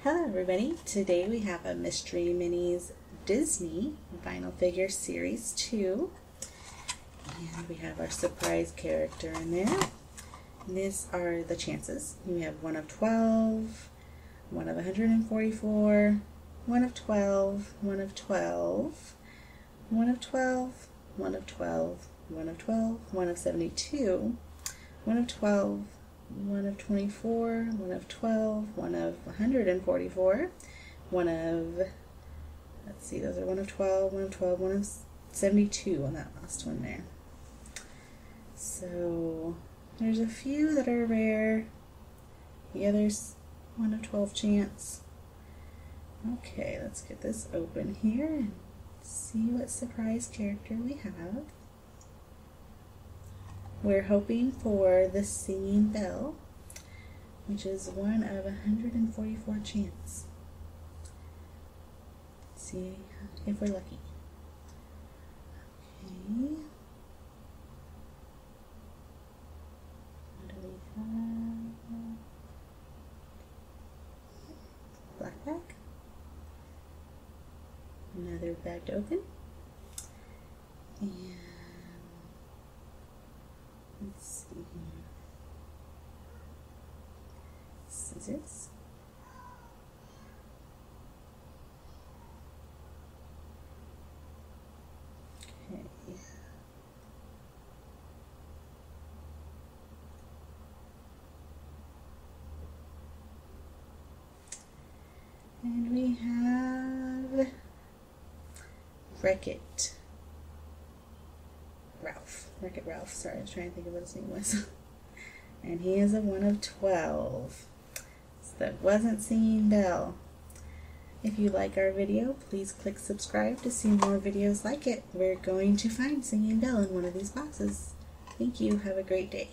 Hello everybody, today we have a Mystery Minis Disney Vinyl Figure Series 2, and we have our surprise character in there. And these are the chances. We have 1 of 12, 1 of 144, 1 of 12, 1 of 12, 1 of 12, 1 of 12, 1 of 12, 1 of 72, 1 of 12, 1 of 24, 1 of 12, 1 of 144, 1 of, let's see, those are 1 of 12, 1 of 12, 1 of 72 on that last one there. So there's a few that are rare. The others 1 of 12 chance. Okay, let's get this open here and see what surprise character we have. We're hoping for the Singing Belle, which is 1 of 144 chance. Let's see if we're lucky. Okay. What do we have? Black bag. Another bag to open. And let's see here. Scissors. Okay. And we have Wreck-It Ralph. Sorry, I was trying to think of what his name was. And he is a 1 of 12. So that wasn't Singing Belle. If you like our video, please click subscribe to see more videos like it. We're going to find Singing Belle in one of these boxes. Thank you. Have a great day.